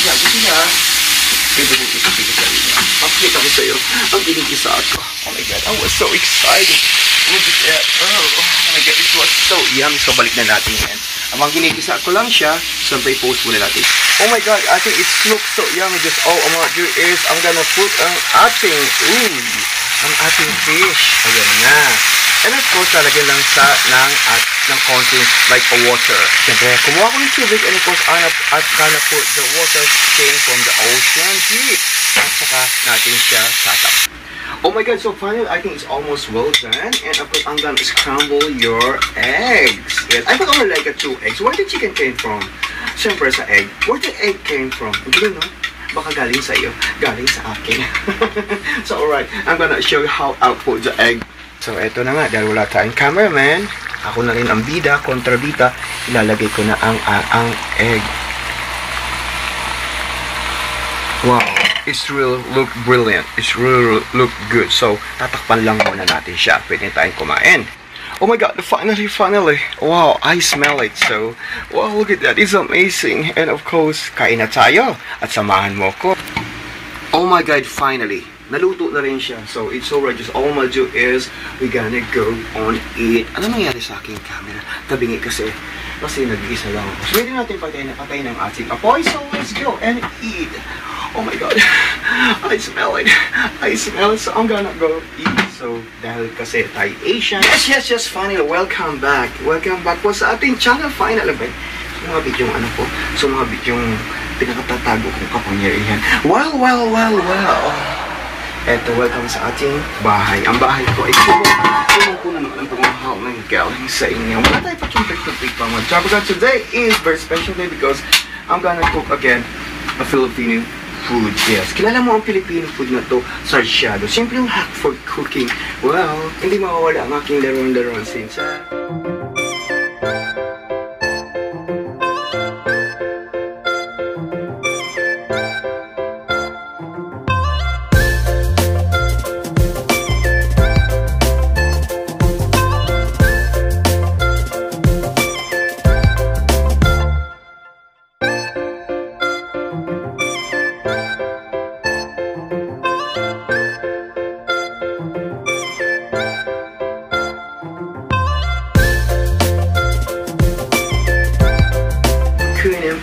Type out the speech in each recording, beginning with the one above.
Sabi siya, ito sa inyo. Pakita ko sa'yo ang ginigisa ko. Oh my God, I was so excited. Look at that. Oh my God, it was so yummy. So, balik na natin yan. Amang ginigisa ko lang siya, siyempre post muna natin. Oh my God, I think it looks so yummy. Just all I'm gonna do is, I'm gonna put ang ating fish. Ayan na. And of course, lalagyan lang sa ng konting like a water. Siyempre, kumuha ko ng tubig and of course, I'm gonna put the water came from the ocean deep. At saka natin siya tatap. Oh my God, so finally, I think it's almost well done. And of course, I'm gonna scramble your eggs. Yes, I put only like 2 eggs. Where the chicken came from? Siyempre sa egg. Where the egg came from? Hindi no? Baka galing sa iyo. Galing sa akin. So alright, I'm gonna show you how I put the egg. So eto na nga, dahil wala tayong cameraman, ako na rin ang bida, kontrabida, ilalagay ko na ang egg. Wow, it's really look brilliant. It's really look good. So, tatakpan lang muna natin siya. Pwede tayong kumain. Oh my God, finally. Wow, I smell it. So, wow, look at that. It's amazing. And of course, kain na tayo. At samahan mo ko. Oh my God, finally. Naluto na rin siya. So, it's alright. Just all I'm gonna do is, we're gonna go on eat. Ano nangyari sa aking camera? Tabingi kasi nag-iisa lang ako. So, pwede natin patayin ng ating apoy. So, let's go and eat. Oh my God. I smell it. So, I'm gonna go eat. So, dahil kasi tayo Asian. Yes, finally. Welcome back po sa ating channel. Finally, ba? So, mga bidyong So, mga bidyong pinakatatago kong kapangyarihan. Well. Eto, welcome sa ating bahay. Ang bahay ko ay tulong po naman ang pagmahal ng galing sa inyo. Wala tayo pa tumpik pa mga job. Because today is very special day because I'm gonna cook again a Filipino food. Yes, kilala mo ang Filipino food na to, sarsyado. Simple yung hack for cooking. Well, hindi mawawala ang aking laruan since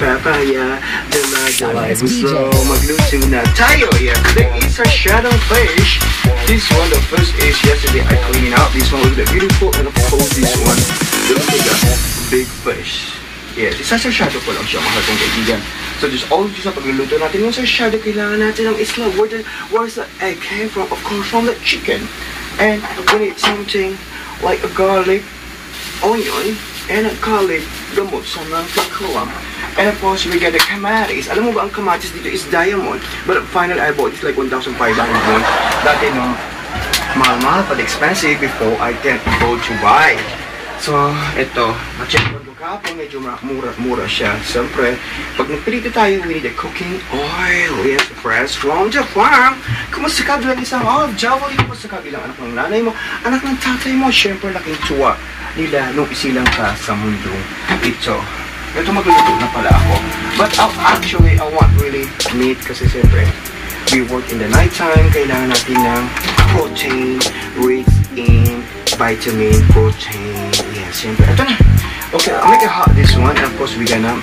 papaya, so magluto na tayo. Yeah, today is a shadow fish. This one, the first is yesterday I cleaned it out. This one was beautiful, and of course this one, look at that big fish. Yes, isa sa shadow ko lang siya mga kong kaibigan. So just always sa pagluluto natin yung sa shadow, kailangan natin ng isla. Where's the egg came from? Of course from the chicken. And we need something like a garlic, onion, and a garlic gamot sa mga kakuwang. And of course, we get the kamatis. Alam mo ba ang kamatis dito is diamond? But finally, I bought it like 1,500 won. Dati no, mahal-mahal but expensive before I can go to buy. So, ito, na-check ko kahapon, medyo mura siya. Siyempre, pag nagpilito tayo, we need a cooking oil. Yes, fresh from the farm. Kumusta ka bilang isang Jawali? Kumusta ka bilang anak ng nanay mo, anak ng tatay mo? Siyempre, laking tuwa nila nung isilang ka sa mundong ito. Ito magluluto na pala ako. But actually, I want really meat kasi siyempre, we work in the nighttime. Kailangan natin ng protein, rich in vitamin, protein. Yeah, siyempre. Ito na. Okay, I'll make it hot this one. And of course, we're gonna,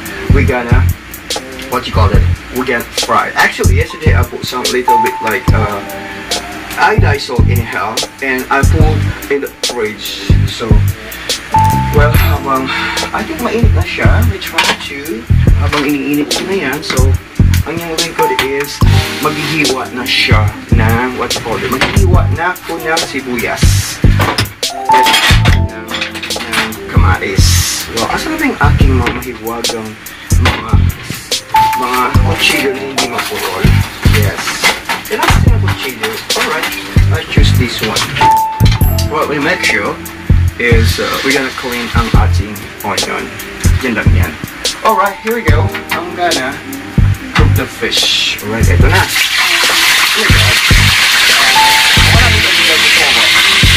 what you call it? We get fried. Actually, yesterday I put some little bit like iodine salt in here, and I put in the fridge. So, well, I think mainit na siya. We try to, habang iniinit na yan. So, ang yung lingkod is, maghihiwa na siya ng, what you call it? Maghihiwa na ko ng sibuyas. Ng kamatis. Well, asa na yung aking mga mahiwagang mga kuchilyo na hindi mapurol? Yes. Kailangan natin ang kuchilyo. Alright, I choose this one. Well, we make sure is we're gonna clean ang ating onion. Yan lang yan. Alright, here we go. I'm gonna cook the fish. Alright, ito na. Oh my God. Wala nito ang ginagawa.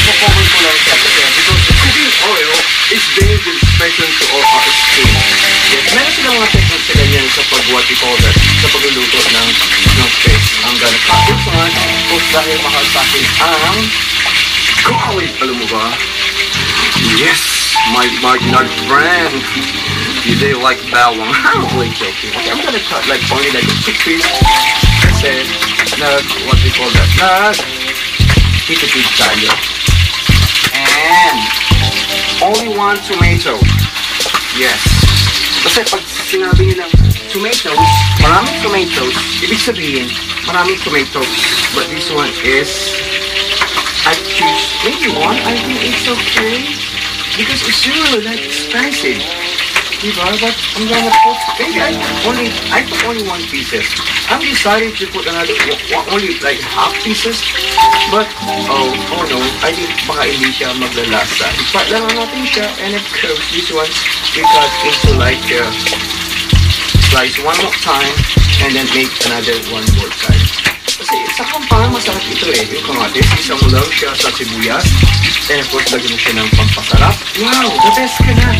Ipo-cover ko lang siya because the cooking oil is very special to all our skin. Yes, meron silang mga techniques sa ganyan sa pag what we call that, sa pagluluto ng fish. I'm gonna cut this one. Tapos dahil mahal sa akin ang garlic. Alam mo ba? Yes! My nut friend! You do like that one? I'm really joking. Okay, I'm gonna cut like only like a 2 piece. Kasi, what we call that? Titipid tayo. And only 1 tomato. Yes. Kasi pag sinabi nilang tomatoes, maraming tomatoes, ibig sabihin, maraming tomatoes. But this one is, I choose maybe 1. I think it's okay. Because it's really like expensive. Diba? But I'm gonna put, maybe I put only 1 pieces. I'm deciding to put another, only like half pieces. But, oh no, I think baka hindi siya maglalasa. Ipat lang natin siya, and of course, this one, we cut into like, slice 1 more time, and then make another 1 more time. Kasi sa parang masarap ito yung kamatis. Isa mo lang siya sa sibuyas. And of course, lagyan mo siya ng pampasarap. Wow! The best ka na!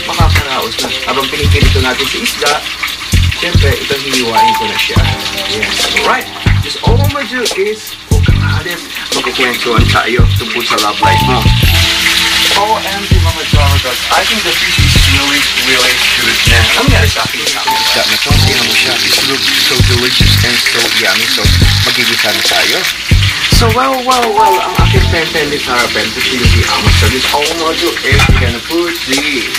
Makakaraos na. Habang pinipilito natin si isda, siyempre, ito hiniwain ko na siya. Yes. Alright. Just all I'm gonna do is, magkukwentuhan tayo tungkol sa love life mo. OMG mga Javagas, I think the fish is really good now. Ang nangyari sa akin isda na ito, tingnan mo siya. It looks so delicious and so yummy. So, magigisa na tayo. So, well, ang aking pen ni Sarah Ben, to see the almost. So, this all I'm gonna do is we're gonna put the,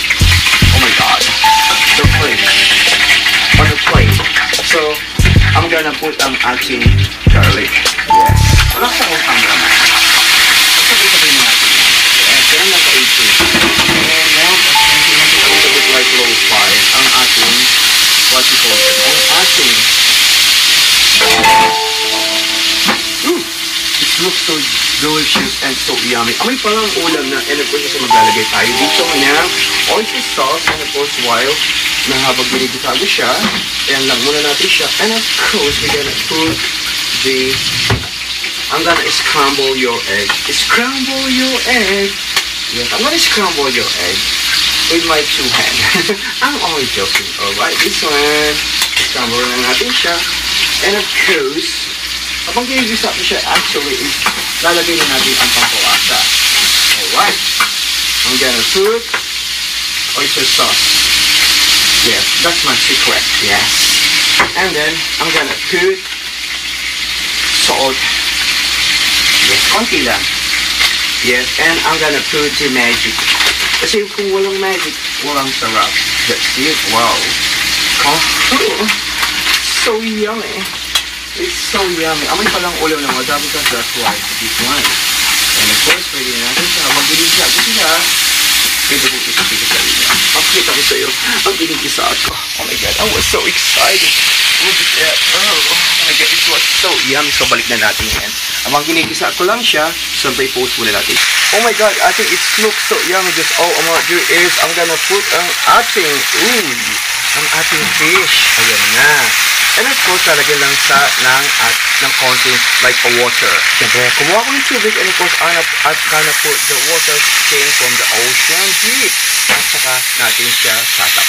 oh my god, the plate on the plate. So, I'm gonna put ang ating garlic. Yes. Wala sa akong camera na. Sabi natin. Kailan nasa 18. And now, a little bit like low fire. Ang ating, what you call it? Ang ating. It looks so delicious and so yummy. Amoy parang ulam na, and of course, isa maglalagay tayo dito ng oyster sauce, and of course, while na habang ginigisa siya, ayan lang muna natin siya. And of course, we're gonna put the, I'm gonna scramble your egg. Scramble your egg. Yes, I'm gonna scramble your egg with my 2 hands. I'm only joking. Alright, this one. Scramble na natin siya. And of course, kapag ginigisa siya, actually, is lalagay na natin ang pampawasa. Alright. I'm gonna put oyster sauce. Yes, that's my secret. Yes. And then, I'm gonna put salt. Yes, konti lang. Yes, and I'm gonna put the magic. Kasi kung walang magic, walang sarap. That's it. Wow. Oh, so yummy. It's so yummy. Amoy palang ulam na mga dapat ka, that's why this one. And of course, pwede natin siya. Mag-ginigisa ako siya. Pwede ko ipakita sa inyo. Pakita ko sa iyo. Ang ginigisa ako. Oh my God, I was so excited. Look at that. Oh my God, it was so yummy. So, balik na natin yan. Amang ginigisa ko lang siya, siyempre i-post muna natin. Oh my God, I think it looks so yummy. Just all I'm gonna do is, I'm gonna put ang ating fish. Ayan na. And of course, lalagyan lang ng konting like a water. Siyempre, kumuha ko ng tubig, and of course, I'm gonna put the water came from the ocean deep. At saka natin siya tatap.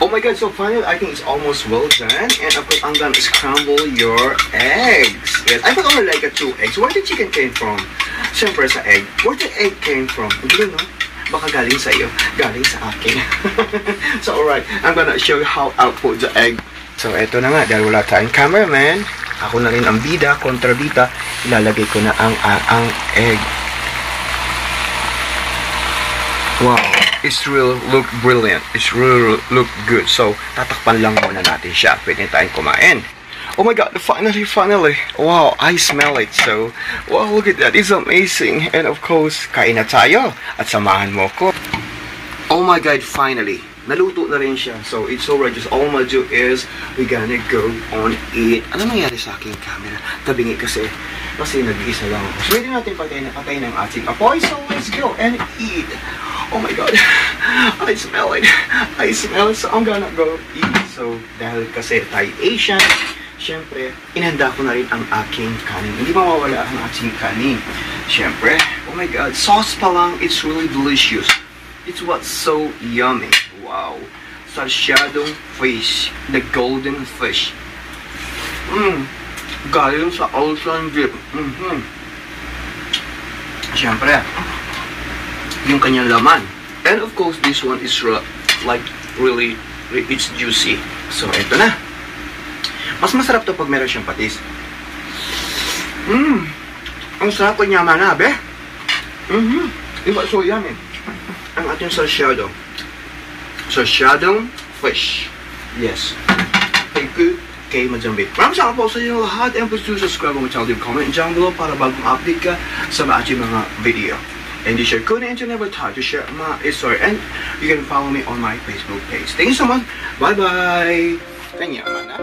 Oh my God, so finally, I think it's almost well done. And of course, I'm gonna scramble your eggs. Yes, I put only like 2 eggs. Where the chicken came from? Siyempre sa egg. Where the egg came from? Hindi no? Baka galing sa iyo. Galing sa akin. So alright, I'm gonna show you how I'll put the egg. So eto na nga, dahil wala tayong cameraman, ako na rin ang bida, kontrabida, ilalagay ko na ang egg. Wow, it's really look brilliant. It's really look good. So, tatakpan lang muna natin siya. Pwede tayong kumain. Oh my God, finally. Wow, I smell it. So, wow, look at that. It's amazing. And of course, kain na tayo. At samahan mo ko. Oh my God, finally. Naluto na rin siya. So, it's alright. Just all I'm gonna do is, we're gonna go on eat. Ano nangyari sa aking camera? Tabingi kasi nag-iisa lang ako. So, pwede natin patay ng ating apoy. So, let's go and eat. Oh my God, I smell it. So I'm gonna go eat. So, dahil kasi tayo Asian, syempre, inhanda ko na rin ang aking kanin. Hindi mawawala ang ating kanin. Syempre, oh my God, sauce pa lang, it's really delicious. It's what's so yummy. Wow. salsyadong fish, the golden fish. Galing sa ocean deep. Siyempre, yung kanyang laman. And of course, this one is like really, it's juicy. So, ito na. Mas masarap to pag meron siyang patis. Ang sarap ko niya manabe. Diba, so yummy. Ang ating salsyado. Salsyadong fish. Yes. Thank you kay Majambit. Maraming salamat po sa inyo lahat. And please do subscribe mo channel, comment down below para bagong update ka sa ating mga video. And you share good and you never try to share my story. And you can follow me on my Facebook page. Thank you so much. Bye-bye. Kanya man na.